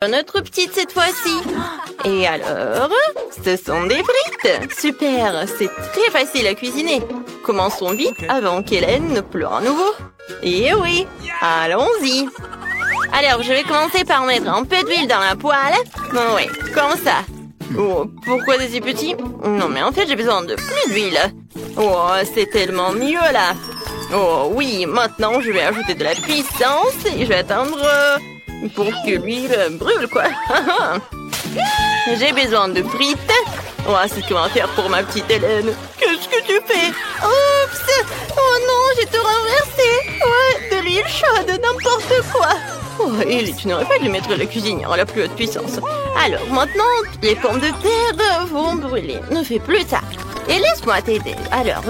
Notre petite cette fois-ci. Et alors, ce sont des frites. Super, c'est très facile à cuisiner. Commençons vite avant qu'Hélène ne pleure à nouveau. Et oui, allons-y. Alors, je vais commencer par mettre un peu d'huile dans la poêle. Oui, comme ça. Oh, pourquoi c'est si petit? Non, mais en fait, j'ai besoin de plus d'huile. Oh, c'est tellement mieux là. Oh oui, maintenant, je vais ajouter de la puissance et je vais attendre pour que l'huile brûle, quoi. J'ai besoin de frites. Oh, c'est ce qu'on va faire pour ma petite Hélène. Qu'est-ce que tu fais? Oups! Oh non, j'ai tout renversé. Ouais, de l'huile chaude, n'importe quoi. Oh, Ellie, tu n'aurais pas dû mettre la cuisinière à la plus haute puissance. Alors, maintenant, les pommes de terre vont brûler. Ne fais plus ça. Et laisse-moi t'aider. Alors,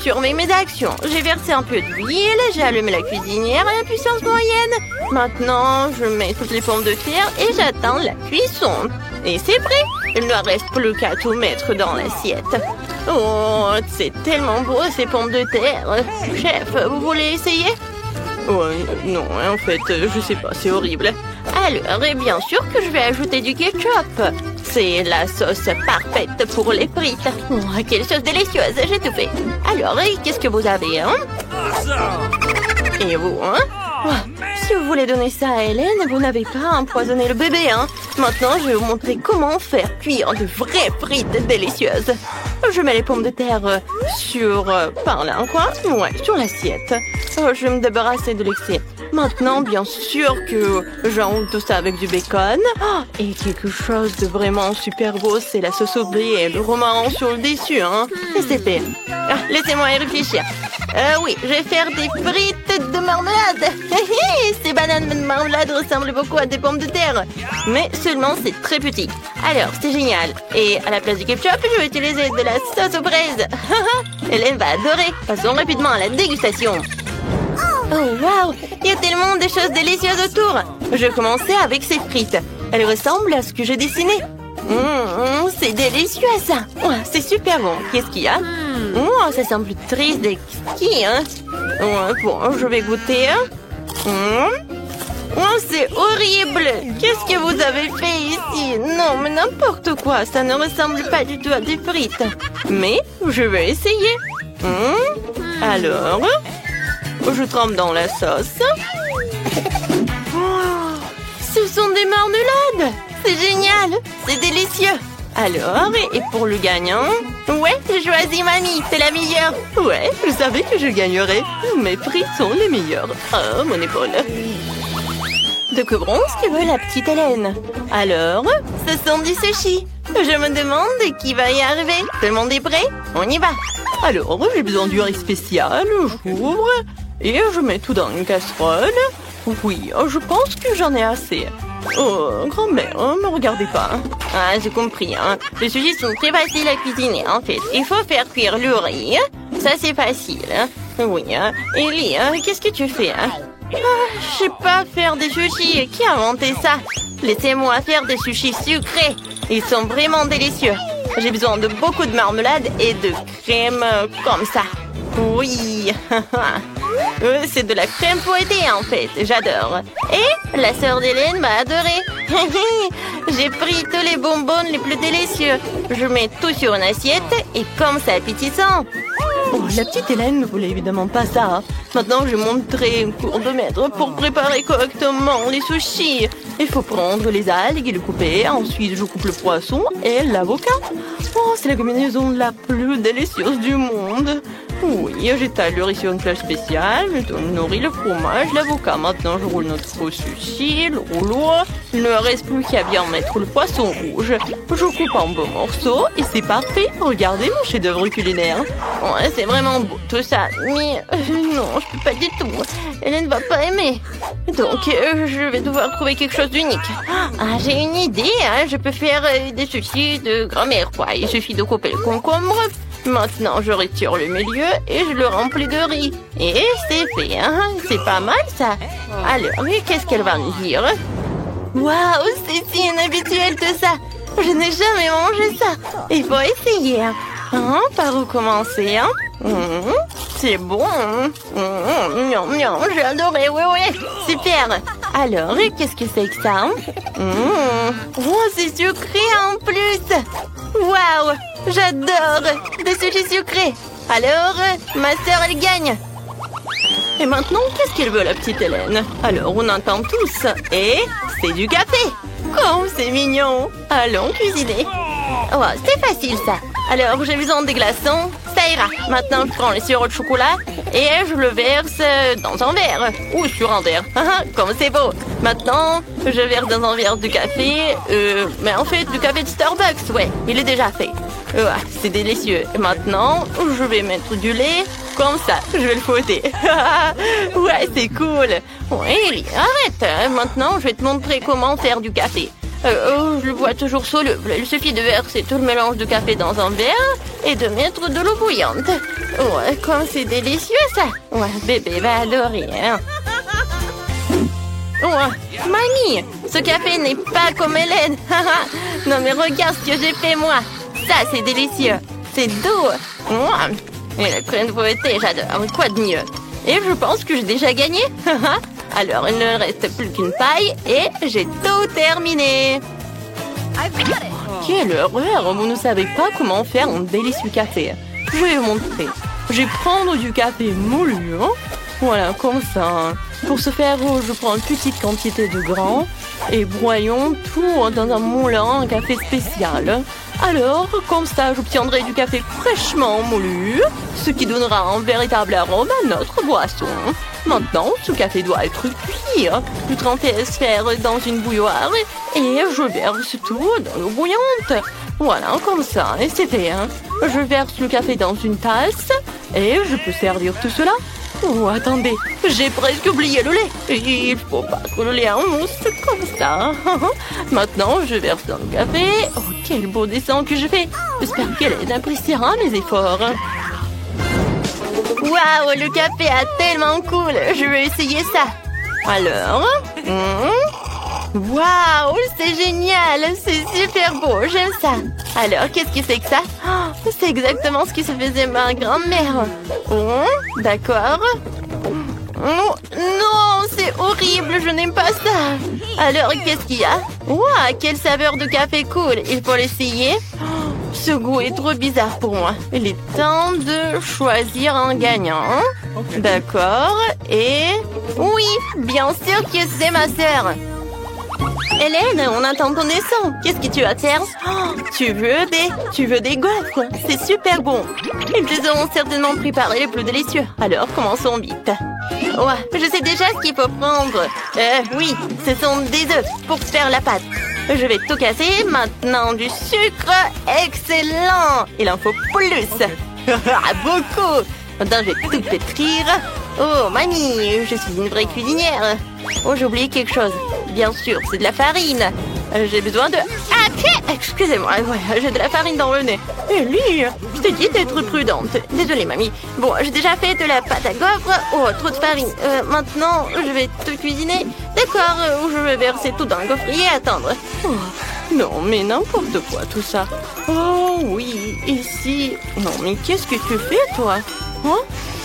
surveille mes actions. J'ai versé un peu d'huile, j'ai allumé la cuisinière à la puissance moyenne. Maintenant, je mets toutes les pommes de terre et j'attends la cuisson. Et c'est prêt. Il ne reste plus qu'à tout mettre dans l'assiette. Oh, c'est tellement beau ces pommes de terre. Chef, vous voulez essayer? Oh, non, en fait, je sais pas, c'est horrible. Alors, et bien sûr que je vais ajouter du ketchup. C'est la sauce parfaite pour les frites. Oh, quelle sauce délicieuse, j'ai tout fait. Alors, et qu'est-ce que vous avez, hein? Et vous, hein? Oh, si vous voulez donner ça à Hélène, vous n'avez pas empoisonné le bébé, hein? Maintenant, je vais vous montrer comment faire cuire de vraies frites délicieuses. Je mets les pommes de terre sur... par là, quoi? Ouais, sur l'assiette. Je vais me débarrasser de l'excès. Maintenant, bien sûr que j'enroule tout ça avec du bacon. Oh, et quelque chose de vraiment super beau, c'est la sauce au blé et le romarin sur le dessus, hein? Et c'est fait. Ah, laissez-moi y réfléchir. Oui, je vais faire des frites de marmelade. Ces bananes de marmelade ressemblent beaucoup à des pommes de terre. Mais seulement c'est très petit. Alors, c'est génial. Et à la place du ketchup, je vais utiliser de la sauce aux fraises. Hélène va adorer. Passons rapidement à la dégustation. Oh, waouh! Il y a tellement de choses délicieuses autour. Je vais commencer avec ces frites. Elles ressemblent à ce que j'ai dessiné. C'est délicieux, ça. Oh, c'est super bon. Qu'est-ce qu'il y a? Oh, ça semble très exquis, hein? Bon, je vais goûter. Oh, c'est horrible! Qu'est-ce que vous avez fait ici? Non, mais n'importe quoi. Ça ne ressemble pas du tout à des frites. Mais je vais essayer. Alors... je trempe dans la sauce. Oh, ce sont des marmelades. C'est génial. C'est délicieux. Alors, et pour le gagnant? Ouais, j'ai choisi mamie. C'est la meilleure. Ouais, je savais que je gagnerais. Mes frites sont les meilleures. Oh, mon épaule. Découvrons ce que veut la petite Hélène. Alors, ce sont du sushi. Je me demande qui va y arriver. Tout le monde est prêt? On y va. Alors, j'ai besoin du riz spécial. J'ouvre. Et je mets tout dans une casserole. Oui, je pense que j'en ai assez. Oh, grand-mère, me regardez pas. Ah, j'ai compris, hein. Les sushis sont très faciles à cuisiner, en fait. Il faut faire cuire le riz. Ça, c'est facile. Oui, hein. Ellie, qu'est-ce que tu fais, hein? Je sais pas faire des sushis. Qui a inventé ça? Laissez-moi faire des sushis sucrés. Ils sont vraiment délicieux. J'ai besoin de beaucoup de marmelade et de crème comme ça. Oui. C'est de la crème fouettée, en fait. J'adore. Et la sœur d'Hélène m'a adoré. J'ai pris tous les bonbons les plus délicieux. Je mets tout sur une assiette et comme c'est appétissant. Oh, la petite Hélène ne voulait évidemment pas ça. Maintenant, je vais montrer un cours de maître pour préparer correctement les sushis. Il faut prendre les algues et les couper. Ensuite, je coupe le poisson et l'avocat. Oh, c'est la combinaison la plus délicieuse du monde. Oui, j'étale le riz sur une plage spéciale, je nourris le fromage, l'avocat. Maintenant, je roule notre sushi, le rouleau. Il ne reste plus qu'à bien mettre le poisson rouge. Je coupe en beaux morceaux et c'est parfait. Regardez mon chef-d'œuvre culinaire. Ouais, c'est vraiment beau tout ça. Mais non, je peux pas du tout. Hélène ne va pas aimer. Donc, je vais devoir trouver quelque chose d'unique. Ah, j'ai une idée. Hein. Je peux faire des sushis de grand-mère, quoi. Il suffit de couper le concombre. Maintenant, je retire le milieu et je le remplis de riz. Et c'est fait, hein? C'est pas mal, ça. Alors, qu'est-ce qu'elle va me dire? Waouh, c'est si inhabituel tout ça. Je n'ai jamais mangé ça. Il faut essayer. Hein? Par où commencer, hein? C'est bon. Miam, miam, j'ai adoré, oui. Super. Alors, qu'est-ce que c'est que ça? Oh, c'est sucré en plus. Waouh, j'adore des sushis sucrés. Alors, ma sœur, elle gagne. Et maintenant, qu'est-ce qu'elle veut, la petite Hélène? Alors, on entend tous. Et c'est du café. Oh, c'est mignon. Allons cuisiner. Oh, c'est facile, ça. Alors, j'ai besoin des glaçons. Ça ira. Maintenant, je prends le sirop de chocolat et je le verse dans un verre. Ou sur un verre. Comme c'est beau. Maintenant, je verse dans un verre du café. Mais en fait, du café de Starbucks, ouais. Il est déjà fait. C'est délicieux. Et maintenant, je vais mettre du lait. Comme ça, je vais le fouetter. Ouais, c'est cool. Oui, arrête. Maintenant, je vais te montrer comment faire du café. Je le vois toujours soluble. Il suffit de verser tout le mélange de café dans un verre et de mettre de l'eau bouillante. Ouais, comme c'est délicieux, ça. Ouais, bébé va adorer, hein. Ouais, mamie, ce café n'est pas comme Hélène. Non, mais regarde ce que j'ai fait, moi. Ça, c'est délicieux. C'est doux. Et la crème fouettée, j'adore. Quoi de mieux? Et je pense que j'ai déjà gagné. Alors, il ne reste plus qu'une paille et j'ai tout terminé. Quelle horreur! Vous ne savez pas comment faire un délicieux café. Je vais vous montrer. Je vais prendre du café moulu. Voilà, comme ça. Pour ce faire, je prends une petite quantité de grains et broyons tout dans un moulin à café spécial. Alors, comme ça, j'obtiendrai du café fraîchement moulu, ce qui donnera un véritable arôme à notre boisson. Maintenant, ce café doit être cuit. Je trempe les sphères dans une bouilloire et je verse tout dans l'eau bouillante. Voilà, comme ça, et c'est fait. Je verse le café dans une tasse et je peux servir tout cela. Oh, attendez, j'ai presque oublié le lait. Il faut pas que le lait en mousse comme ça. Maintenant, je verse dans le café. Oh, quel beau dessin que je fais. J'espère qu'elle appréciera mes efforts. Waouh, le café est tellement cool. Je vais essayer ça. Alors, waouh, c'est génial. C'est super beau, j'aime ça. Alors, qu'est-ce que c'est que ça? C'est exactement ce qui se faisait ma grand-mère. D'accord. Non, c'est horrible, je n'aime pas ça. Alors, qu'est-ce qu'il y a? Waouh, quelle saveur de café cool. Il faut l'essayer. Ce goût est trop bizarre pour moi. Il est temps de choisir un gagnant. D'accord. Et... oui, bien sûr que c'est ma sœur. Hélène, on attend ton dessin. Qu'est-ce que tu vas faire? Tu veux des gaufres? C'est super bon. Ils te ont certainement préparé les plus délicieux. Alors, commençons vite. Ouais, je sais déjà ce qu'il faut prendre. Oui, ce sont des œufs pour faire la pâte. Je vais tout casser. Maintenant, du sucre. Excellent. Il en faut plus. Beaucoup. Maintenant, je vais tout pétrir. Oh, mamie, je suis une vraie cuisinière. Oh, j'ai oublié quelque chose. Bien sûr, c'est de la farine. J'ai besoin de... Ah, excusez-moi, ouais, j'ai de la farine dans le nez. Ellie, je t'ai dit d'être prudente. Désolée, mamie. Bon, j'ai déjà fait de la pâte à gaufres. Oh, trop de farine. Maintenant, je vais tout cuisiner. D'accord, je vais verser tout dans le gaufrier et attendre. Oh, non, mais n'importe quoi, tout ça. Oh, oui, ici... Non, mais qu'est-ce que tu fais, toi? Hein?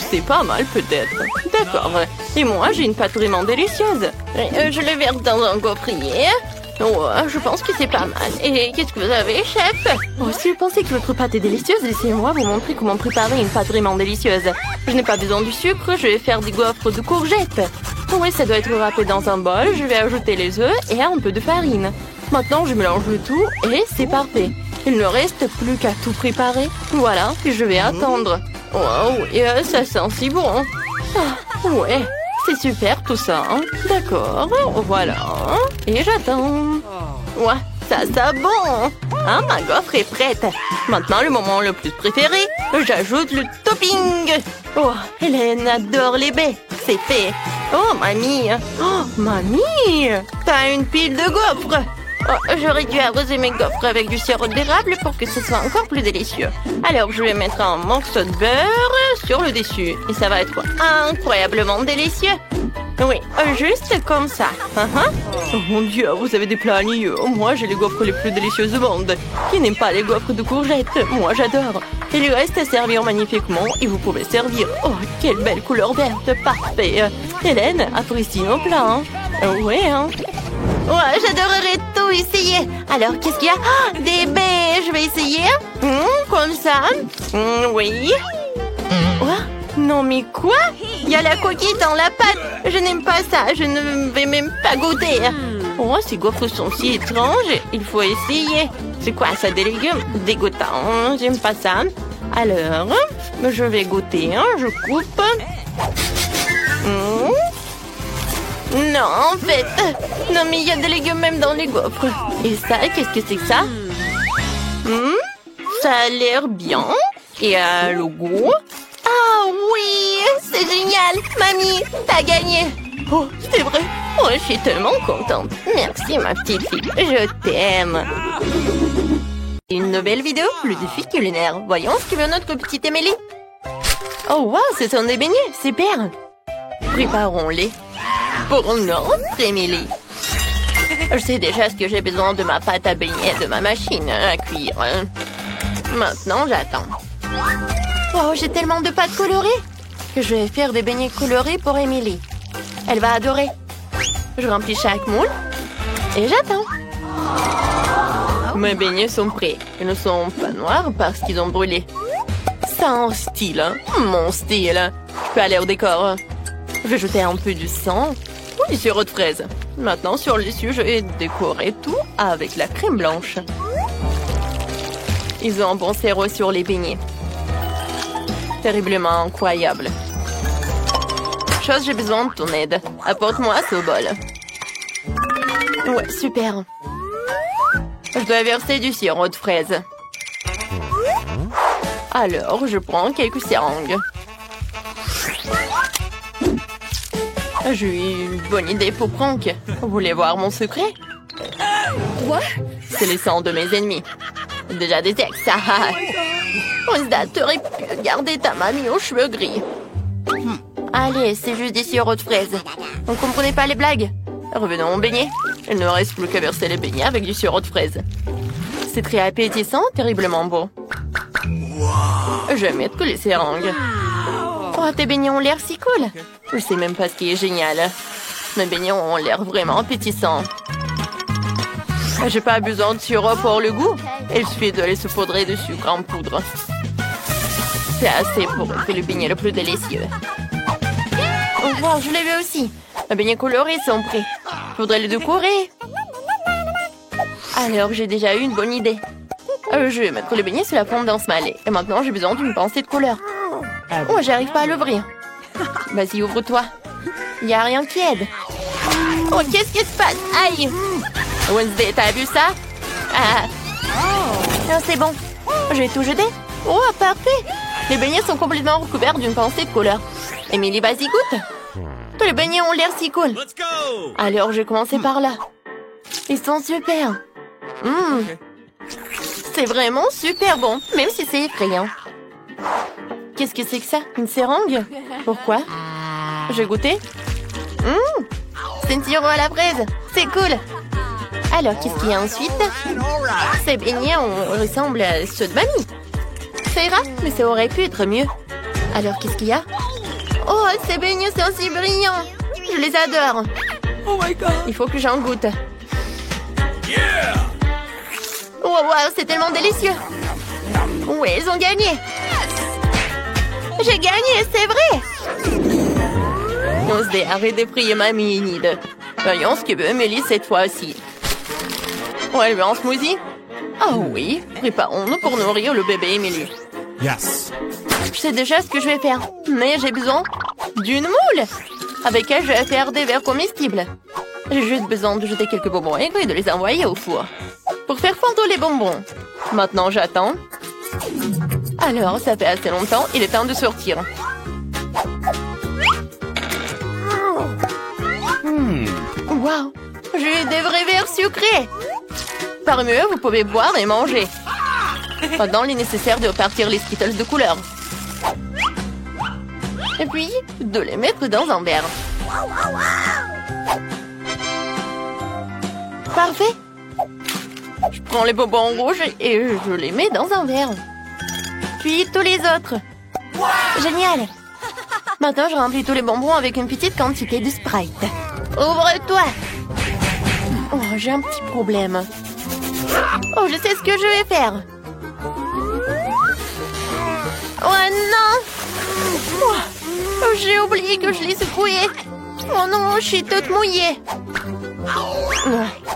C'est pas mal, peut-être. D'accord. Et moi, j'ai une pâte vraiment délicieuse. Je le verse dans un gaufrier. Oh, je pense que c'est pas mal. Et qu'est-ce que vous avez, chef? Oh, si vous pensez que votre pâte est délicieuse, laissez-moi vous montrer comment préparer une pâte vraiment délicieuse. Je n'ai pas besoin du sucre, je vais faire des gaufres de courgettes. Oui, ça doit être râpé dans un bol. Je vais ajouter les œufs et un peu de farine. Maintenant, je mélange le tout et c'est parfait. Il ne reste plus qu'à tout préparer. Voilà, et je vais attendre. Wow, et ça sent si bon. Ah, ouais, c'est super tout ça. D'accord, voilà. Et j'attends. Ouais, ça sent bon. Ah, ma gaufre est prête. Maintenant, le moment le plus préféré. J'ajoute le topping. Oh, Hélène adore les baies. C'est fait. Oh, mamie. Oh, mamie. T'as une pile de gaufres. Oh, j'aurais dû arroser mes gaufres avec du sirop d'érable pour que ce soit encore plus délicieux. Alors, je vais mettre un morceau de beurre sur le dessus. Et ça va être incroyablement délicieux. Oui, juste comme ça. Oh mon Dieu, vous avez des plats ennuyeux. Moi, j'ai les gaufres les plus délicieuses du monde. Qui n'aime pas les gaufres de courgettes? Moi, j'adore. Il lui reste à servir magnifiquement et vous pouvez servir. Oh, quelle belle couleur verte, parfait. Hélène, apprécie nos plats. Ouais, hein. Ouais, j'adorerais tout essayer. Alors, qu'est-ce qu'il y a? Ah, des baies, je vais essayer. Comme ça. Oui. Quoi? Non, mais quoi? Il y a la coquille dans la pâte. Je n'aime pas ça. Je ne vais même pas goûter. Oh, ces gaufres sont si étranges. Il faut essayer. C'est quoi ça, des légumes? Dégoûtant. J'aime pas ça. Alors, je vais goûter. Je coupe. Non, en fait. Non, mais il y a des légumes même dans les gaufres. Et ça, qu'est-ce que c'est que ça? Ça a l'air bien. Et le goût? Ah oui, c'est génial. Mamie, t'as gagné. Oh, c'est vrai. Oh, je suis tellement contente. Merci, ma petite fille. Je t'aime. Une nouvelle vidéo, le défi culinaire. Voyons ce que veut notre petite Émilie. Oh, wow, ce sont des beignets. Super. Préparons-les. Pour notre Émilie. Je sais déjà ce que j'ai besoin de ma pâte à beignets, de ma machine à cuire. Maintenant, j'attends. Oh, j'ai tellement de pâtes colorées que je vais faire des beignets colorés pour Émilie. Elle va adorer. Je remplis chaque moule et j'attends. Mes beignets sont prêts. Ils ne sont pas noirs parce qu'ils ont brûlé. Ça a un style, hein? Mon style. Je peux aller au décor. Je vais jeter un peu du sang. Du sirop de fraise. Maintenant, sur le dessus, je vais décorer tout avec la crème blanche. Ils ont un bon sirop sur les beignets. Terriblement incroyable. Chose, j'ai besoin de ton aide. Apporte-moi ce bol. Ouais, super. Je dois verser du sirop de fraise. Alors, je prends quelques seringues. J'ai une bonne idée pour Franck. Vous voulez voir mon secret? Quoi? C'est le sang de mes ennemis. Déjà des ex. Rosda, t'aurais pu garder ta mamie aux cheveux gris. Allez, c'est juste des sirops de fraises. Vous ne comprenez pas les blagues? Revenons au beignet. Il ne reste plus qu'à verser les beignets avec du sirop de fraises. C'est très appétissant, terriblement beau. Je vais mettre les seringues. Oh, tes beignets ont l'air si cool. Je sais même pas ce qui est génial. Mes beignets ont l'air vraiment appétissants. J'ai pas besoin de sirop pour le goût. Il suffit de les saupoudrer de sucre en poudre. C'est assez pour faire le beignet le plus délicieux. Oh, wow, je l'ai vu aussi. Mes beignets colorés sont prêts. Faudrait les décorer. Alors, j'ai déjà eu une bonne idée. Je vais mettre le beignet sur la forme d'un smiley. Et maintenant, j'ai besoin d'une pensée de couleur. Oh, j'arrive pas à l'ouvrir. Vas-y, ouvre-toi. Il n'y a rien qui aide. Oh, qu'est-ce qui se passe? Aïe! Wednesday, t'as vu ça? Oh, c'est bon. Je vais tout jeter. Oh, parfait. Les beignets sont complètement recouverts d'une pensée de couleur. Émilie, vas-y, goûte. Tous les beignets ont l'air si cool. Alors, je vais commencer par là. Ils sont super. C'est vraiment super bon, même si c'est effrayant. Qu'est-ce que c'est que ça? Une seringue? Pourquoi? Je vais goûter. C'est une sirop à la fraise. C'est cool. Alors, qu'est-ce qu'il y a ensuite? Ces beignets ressemblent à ceux de mamie. Ça ira, mais ça aurait pu être mieux. Alors, qu'est-ce qu'il y a? Oh, ces beignets sont si brillants. Je les adore. Oh my God. Il faut que j'en goûte. Oh, wow, c'est tellement délicieux. Ouais, ils ont gagné. J'ai gagné, c'est vrai. On se dit, arrête de prier mamie, Enid. Voyons ce que veut Mélie cette fois-ci. On elle veut un smoothie? Oh oui, préparons-nous pour nourrir le bébé Émilie. Yes. Je sais déjà ce que je vais faire, mais j'ai besoin d'une moule avec elle je vais faire des verres comestibles. J'ai juste besoin de jeter quelques bonbons aigres et de les envoyer au four pour faire fondre les bonbons. Maintenant, j'attends. Alors, ça fait assez longtemps, il est temps de sortir. Wow, j'ai des vrais verres sucrés. Parmi eux, vous pouvez boire et manger. Maintenant, il est nécessaire de repartir les Skittles de couleur. Et puis, de les mettre dans un verre. Parfait. Je prends les bonbons rouges et je les mets dans un verre. Puis tous les autres. Génial. Maintenant, je remplis tous les bonbons avec une petite quantité de Sprite. Ouvre-toi. Oh, j'ai un petit problème. Oh, je sais ce que je vais faire. Oh non! Oh, j'ai oublié que je l'ai secoué. Oh non, je suis toute mouillée.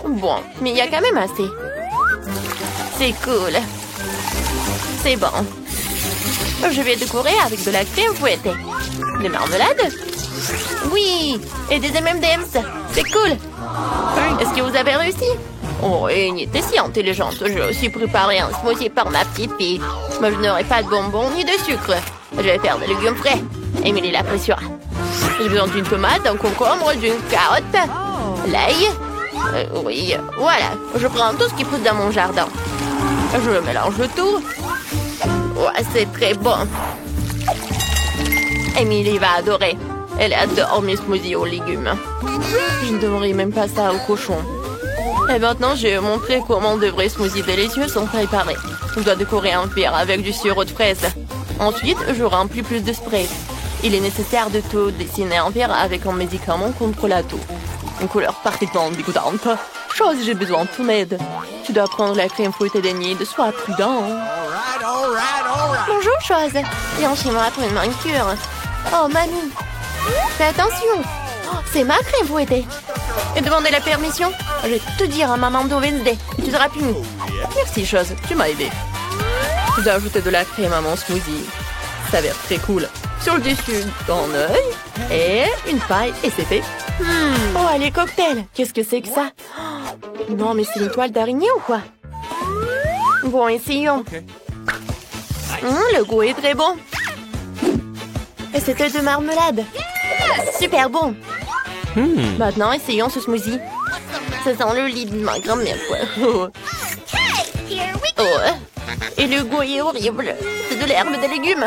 Bon, mais il y a quand même assez. C'est cool. C'est bon. Je vais décorer avec de la crème fouettée. Des marmelades? Oui! Et des M&M's. C'est cool. Est-ce que vous avez réussi? Oh, Enid, t'es si intelligente. J'ai aussi préparé un smoothie pour ma petite fille. Moi, je n'aurai pas de bonbons ni de sucre. Je vais faire des légumes frais. Émilie l'appréciera. J'ai besoin d'une tomate, d'un concombre, d'une carotte, l'ail. Oui, voilà. Je prends tout ce qui pousse dans mon jardin. Je mélange le tout. Ouais, c'est très bon. Émilie va adorer. Elle adore mes smoothies aux légumes. Je ne donnerai même pas ça aux cochons. Et maintenant, je vais montrer comment de vrais smoothies délicieux sont préparés. Je dois décorer un verre avec du sirop de fraise. Ensuite, je remplis plus de spray. Il est nécessaire de tout dessiner un verre avec un médicament contre la toux. Une couleur parfaitement dégoûtante. Chose, j'ai besoin de ton aide. Tu dois prendre la crème fouettée d'Enid. Sois prudent. Bonjour, Chose. Viens chez moi pour une manicure. Oh, mamie. Fais attention. Oh, c'est ma crème fouettée. Et demandez la permission. Je vais te dire à maman de Wednesday. Tu seras puni. Merci, Chose. Tu m'as aidé. Je dois ajouter de la crème à mon smoothie. Ça a l'air très cool. Sur le dessus, un œil et une paille et c'est fait. Oh, les cocktails. Qu'est-ce que c'est que ça? Oh, non, mais c'est une toile d'araignée ou quoi? Bon, essayons. Le goût est très bon. Et c'était de marmelade. Super bon. Maintenant, essayons ce smoothie. Ça sent le lit de ma grand-mère, quoi. Oh. Et le goût est horrible. C'est de l'herbe et des légumes.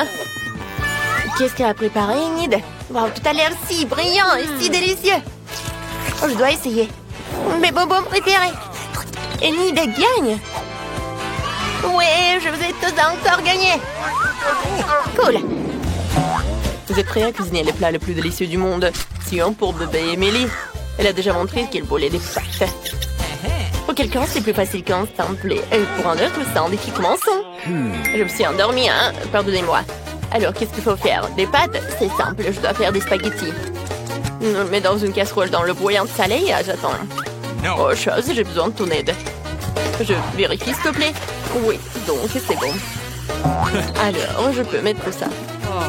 Qu'est-ce qu'elle a préparé, Enid? Wow, tout a l'air si brillant et si délicieux. Oh, je dois essayer. Mes bonbons préférés. Enid gagne. Ouais, je vous ai tous encore gagné. Cool. Vous êtes prêts à cuisiner les plats les plus délicieux du monde? Sinon, pour bébé Emily, elle a déjà montré qu'elle volait des pâtes. Pour quelqu'un, c'est plus facile qu'un simple. Et pour un autre, c'est qui commençons. Je me suis endormie, hein? Pardonnez-moi. Alors, qu'est-ce qu'il faut faire? Des pâtes? C'est simple, je dois faire des spaghettis. Je le mets dans une casserole dans le bouillon salé et j'attends. Oh, Chose, j'ai besoin de ton aide. Je vérifie, s'il te plaît. Oui, donc c'est bon. Alors, je peux mettre ça.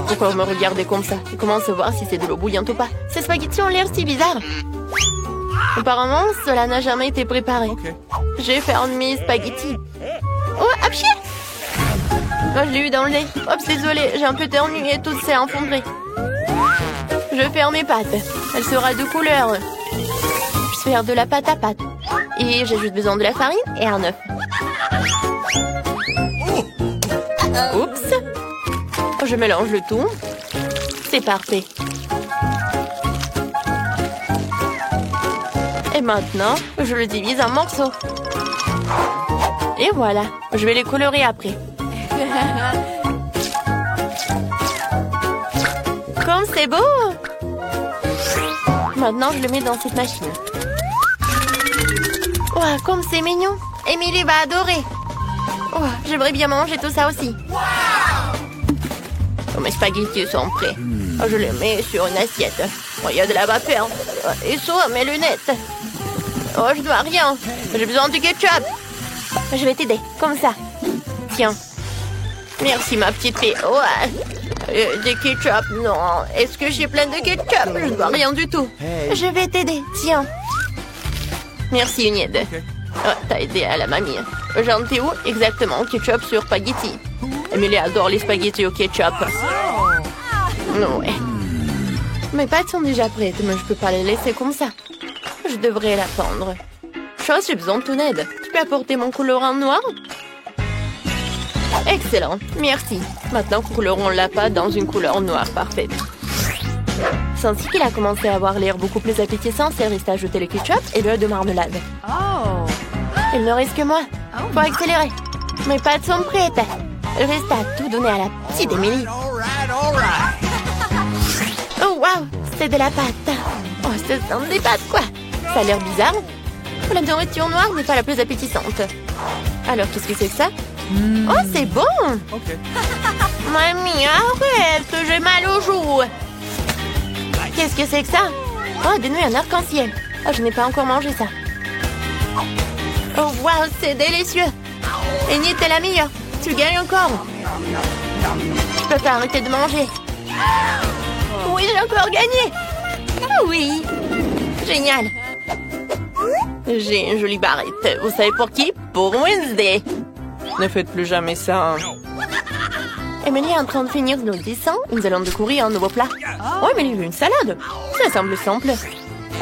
Pourquoi vous me regardez comme ça? Je commence à voir si c'est de l'eau bouillante ou pas. Ces spaghettis ont l'air si bizarres. Apparemment, cela n'a jamais été préparé. Je vais faire mes spaghettis. Oh, apchier! Oh, je l'ai eu dans le nez. Oups, désolée, j'ai un peu éternué et tout s'est effondré. Je vais faire mes pâtes. Elle sera de couleur. Je vais faire de la pâte à pâte. Et j'ai juste besoin de la farine et un œuf. Oups. Je mélange le tout. C'est parfait. Et maintenant, je le divise en morceaux. Et voilà. Je vais les colorer après. Comme c'est beau! Maintenant, je le mets dans cette machine. Oh, comme c'est mignon! Émilie va adorer! Oh, j'aimerais bien manger tout ça aussi. Oh, mes spaghettis sont prêts. Oh, je les mets sur une assiette. Oh, il y a de la vapeur. Oh, et sur mes lunettes. Oh, je dois rien. J'ai besoin de ketchup. Je vais t'aider, comme ça. Tiens. Merci, ma petite fille. Ouais. Des ketchup, non. Est-ce que j'ai plein de ketchup? Je ne vois rien du tout. Je vais t'aider, tiens. Merci, Enid. Oh, t'as aidé à la mamie. J'en étais où? Exactement, ketchup sur spaghetti. Emily adore les spaghettis au ketchup. Ouais. Mes pâtes sont déjà prêtes, mais je peux pas les laisser comme ça. Je devrais l'attendre. Chose, j'ai besoin de ton aide. Tu peux apporter mon colorant noir? Excellent, merci. Maintenant, colorons la pâte dans une couleur noire parfaite. C'est ainsi qu'il a commencé à avoir l'air beaucoup plus appétissant. Il reste à ajouter le ketchup et l'œuf de marmelade. Il ne reste que moi. Faut accélérer. Mes pâtes sont prêtes. Il reste à tout donner à la petite Emily. Oh, wow, c'est de la pâte. Oh, Ce sont des pâtes, quoi. Ça a l'air bizarre. La nourriture noire n'est pas la plus appétissante. Alors, qu'est-ce que c'est que ça? Oh, c'est bon! Ok. Mamie, arrête! J'ai mal aux joues! Qu'est-ce que c'est que ça? Oh, des nouilles en arc-en-ciel! Oh, je n'ai pas encore mangé ça. Oh, waouh, c'est délicieux! Amy, t'es la meilleure! Tu gagnes encore! Je peux pas arrêter de manger! Oui, j'ai encore gagné! Ah oui! Génial! J'ai une jolie barrette. Vous savez pour qui? Pour Wednesday! Ne faites plus jamais ça. Emily est en train de finir nos dessins. Nous allons découvrir un nouveau plat. Oh, Emily veut une salade. Ça semble simple.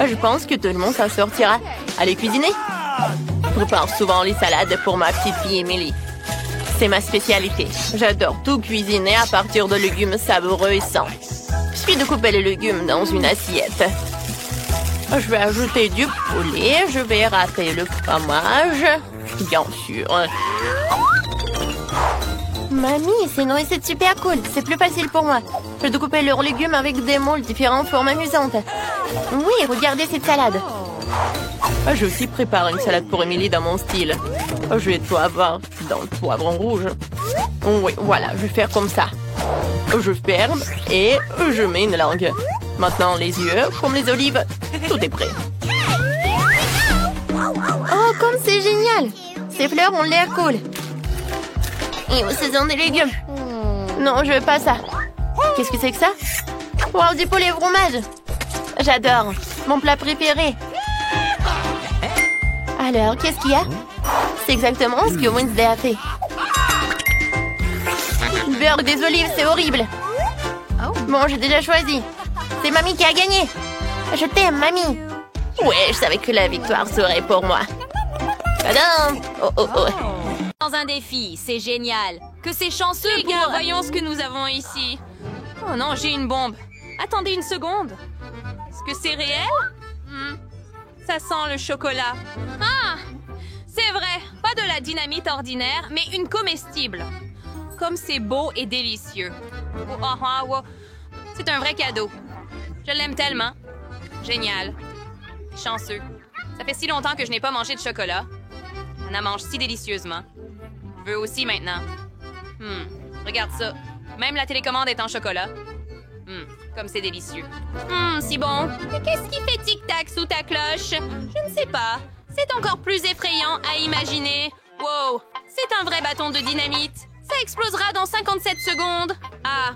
Je pense que tout le monde s'en sortira. Allez cuisiner. Je prépare souvent les salades pour ma petite fille Emily. C'est ma spécialité. J'adore tout cuisiner à partir de légumes savoureux et sains. Il suffit de couper les légumes dans une assiette. Je vais ajouter du poulet. Je vais râper le fromage. Bien sûr. Mamie, ces noix, c'est super cool. C'est plus facile pour moi. Je dois couper leurs légumes avec des moules différentes formes amusantes. Oui, regardez cette salade. Je vais aussi préparer une salade pour Emily dans mon style. Je vais tout avoir dans le poivron rouge. Oui, voilà, je vais faire comme ça. Je ferme et je mets une langue. Maintenant, les yeux, comme les olives. Tout est prêt. Oh, comme c'est génial! Ces fleurs ont l'air cool. Et ce sont des légumes. Non, je veux pas ça. Qu'est-ce que c'est que ça? Wow, du poulet fromage. J'adore. Mon plat préféré. Alors, qu'est-ce qu'il y a? C'est exactement ce que Wednesday a fait. Le beurre des olives, c'est horrible. Bon, j'ai déjà choisi. C'est Mamie qui a gagné. Je t'aime, Mamie. Ouais, je savais que la victoire serait pour moi. Tadam! Oh, oh, oh. Dans un défi, c'est génial. Que c'est chanceux Les gars, voyons ce que nous avons ici. Oh non, j'ai une bombe. Attendez une seconde. Est-ce que c'est réel? Ça sent le chocolat. Ah! C'est vrai, pas de la dynamite ordinaire, mais une comestible. Comme c'est beau et délicieux. Oh, oh, oh, oh. C'est un vrai cadeau. Je l'aime tellement. Génial. Chanceux. Ça fait si longtemps que je n'ai pas mangé de chocolat. On en mange si délicieusement. Je veux aussi maintenant. Regarde ça. Même la télécommande est en chocolat. Comme c'est délicieux. Si bon. Mais qu'est-ce qui fait tic-tac sous ta cloche? Je ne sais pas. C'est encore plus effrayant à imaginer. Wow, c'est un vrai bâton de dynamite. Ça explosera dans 57 secondes. Ah.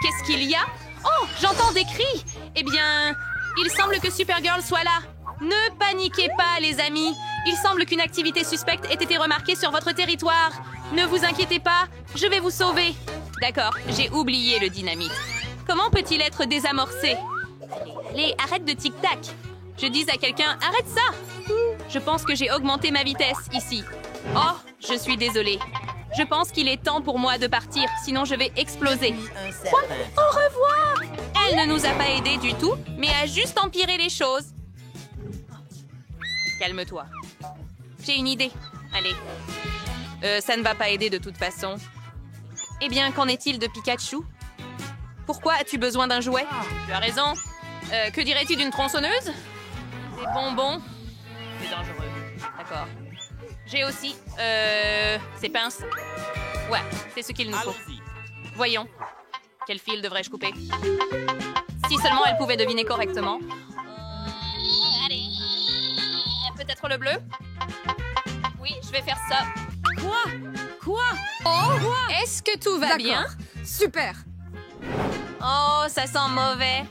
Qu'est-ce qu'il y a? Oh, j'entends des cris. Eh bien, il semble que Supergirl soit là. Ne paniquez pas, les amis. Il semble qu'une activité suspecte ait été remarquée sur votre territoire. Ne vous inquiétez pas, je vais vous sauver. D'accord, j'ai oublié le dynamite. Comment peut-il être désamorcé? Allez, arrête de tic-tac. Je dis à quelqu'un, arrête ça. Je pense que j'ai augmenté ma vitesse ici. Oh, je suis désolée. Je pense qu'il est temps pour moi de partir, sinon je vais exploser. Quoi? Au revoir! Elle ne nous a pas aidés du tout, mais a juste empiré les choses. Calme-toi. J'ai une idée. Allez. Ça ne va pas aider de toute façon. Eh bien, qu'en est-il de Pikachu? Pourquoi as-tu besoin d'un jouet? Tu as raison. Que dirais-tu d'une tronçonneuse? Des bonbons? C'est dangereux. D'accord. J'ai aussi... ces pinces. Ouais, c'est ce qu'il nous faut. Voyons. Quel fil devrais-je couper? Si seulement elle pouvait deviner correctement. Allez. Peut-être le bleu? Oui, je vais faire ça. Quoi? Oh, est-ce que tout va bien? Super. Oh, ça sent mauvais.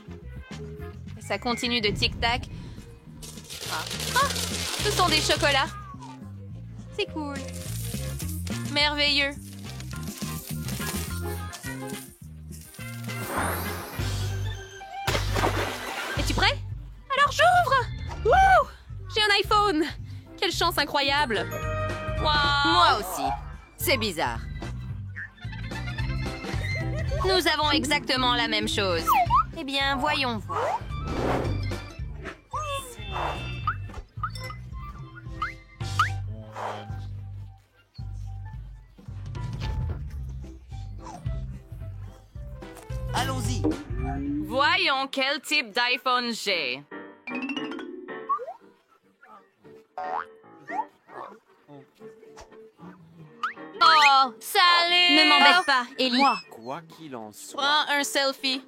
Ça continue de tic-tac. Ah, ce sont des chocolats. C'est cool. Merveilleux. Es-tu prêt? Alors j'ouvre! Wouh! J'ai un iPhone! Quelle chance incroyable! Wow! Moi aussi. C'est bizarre. Nous avons exactement la même chose. Eh bien, voyons voir. Voyons quel type d'iPhone j'ai. Oh, salut! Ne m'embête pas, Ellie. Quoi qu'il en soit. Prends un selfie.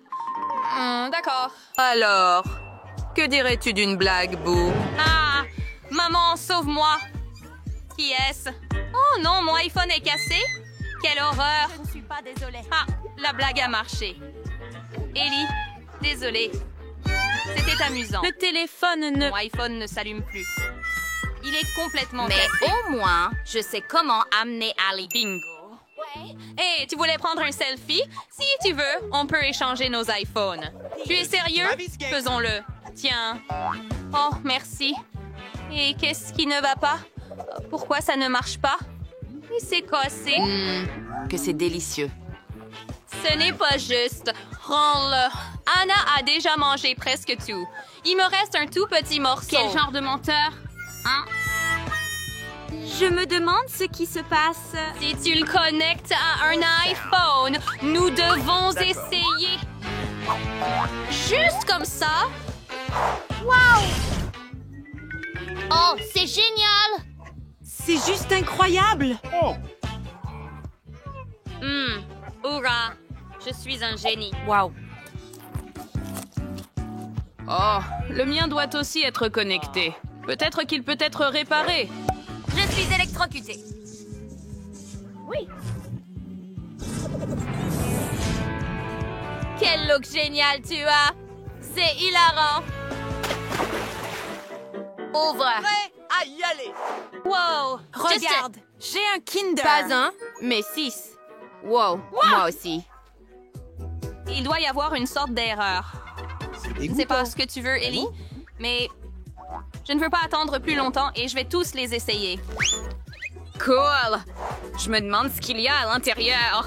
D'accord. Alors, que dirais-tu d'une blague, Boo? Ah! Maman, sauve-moi! Qui est-ce? Oh non, mon iPhone est cassé? Quelle horreur! Je ne suis pas désolée. Ah, la blague a marché. Ellie, désolée. C'était amusant. Le téléphone ne... Mon iPhone ne s'allume plus. Il est complètement Mais cassé. au moins, je sais comment amener Ali. Bingo. Hey, tu voulais prendre un selfie? Si tu veux, on peut échanger nos iPhones. Tu es sérieux? Faisons-le. Tiens. Oh, merci. Et qu'est-ce qui ne va pas? Pourquoi ça ne marche pas? Et c'est cassé. Que c'est délicieux. Ce n'est pas juste. Rends-le. Anna a déjà mangé presque tout. Il me reste un tout petit morceau. Quel genre de menteur? Hein? Je me demande ce qui se passe. Si tu le connectes à un iPhone, nous devons essayer. Juste comme ça. Oh, c'est génial! C'est juste incroyable! Hurrah! Je suis un génie. Wow! Oh, le mien doit aussi être connecté. Peut-être qu'il peut être réparé. Je suis électrocutée. Quel look génial tu as! C'est hilarant! Ouvre! À y aller! Wow! Regarde, j'ai un Kinder. Pas un, mais 6. Wow, moi aussi. Il doit y avoir une sorte d'erreur. Je ne sais pas ce que tu veux, Ellie, mais je ne veux pas attendre plus longtemps et je vais tous les essayer. Cool! Je me demande ce qu'il y a à l'intérieur.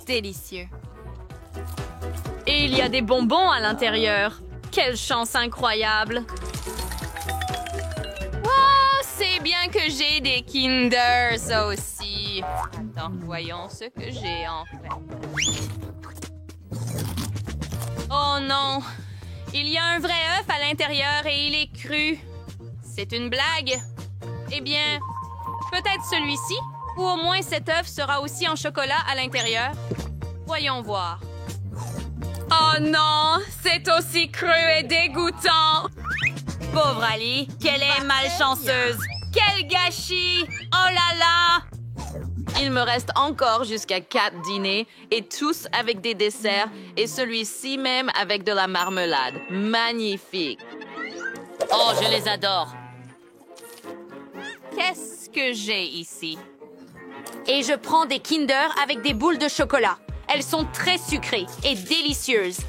Délicieux. Et il y a des bonbons à l'intérieur. Quelle chance incroyable! Oh, c'est bien que j'ai des Kinder, ça aussi. Attends, voyons ce que j'ai en fait. Oh non! Il y a un vrai œuf à l'intérieur et il est cru. C'est une blague. Eh bien, peut-être celui-ci, ou au moins cet œuf sera aussi en chocolat à l'intérieur. Voyons voir. Oh non! C'est aussi cru et dégoûtant! Pauvre Ali, qu'elle est malchanceuse! Quel gâchis! Oh là là! Il me reste encore jusqu'à 4 dîners, et tous avec des desserts, et celui-ci même avec de la marmelade. Magnifique! Oh, je les adore. Qu'est-ce que j'ai ici? Et je prends des Kinder avec des boules de chocolat. Elles sont très sucrées et délicieuses.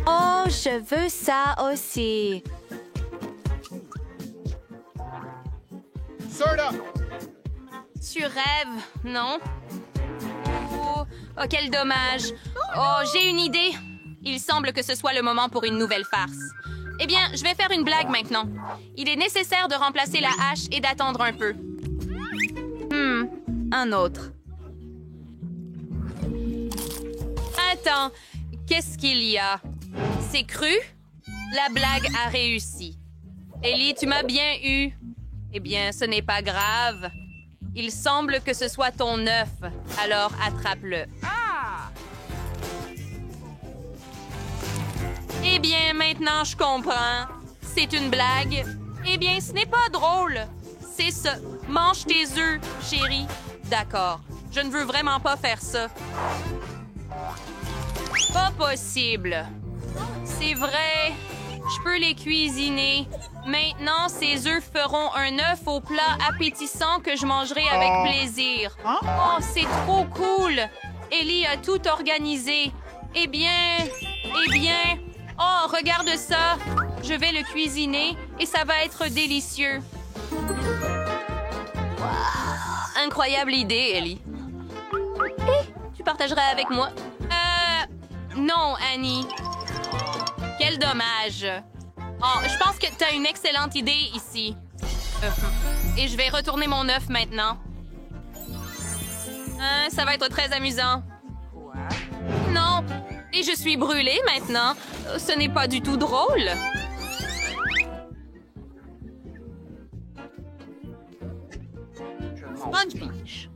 Oh, je veux ça aussi. Tu rêves, non? Oh, quel dommage. Oh, j'ai une idée. Il semble que ce soit le moment pour une nouvelle farce. Eh bien, je vais faire une blague maintenant. Il est nécessaire de remplacer la hache et d'attendre un peu. Un autre. Attends, qu'est-ce qu'il y a? C'est cru? La blague a réussi. Ellie, tu m'as bien eu. Eh bien, ce n'est pas grave. Il semble que ce soit ton œuf. Alors, attrape-le. Eh bien, maintenant, je comprends. C'est une blague. Eh bien, ce n'est pas drôle. C'est ça. Mange tes œufs, chérie. D'accord. Je ne veux vraiment pas faire ça. Pas possible. C'est vrai. Je peux les cuisiner. Maintenant, ces œufs feront un œuf au plat appétissant que je mangerai avec plaisir. Oh, c'est trop cool. Ellie a tout organisé. Eh bien... Oh, regarde ça. Je vais le cuisiner et ça va être délicieux. Incroyable idée, Ellie. Tu partagerais avec moi? Non, Annie. Quel dommage. Oh, je pense que tu as une excellente idée ici. Et je vais retourner mon œuf maintenant. Ça va être très amusant. Non, et je suis brûlée maintenant. Ce n'est pas du tout drôle. Sponge Beach.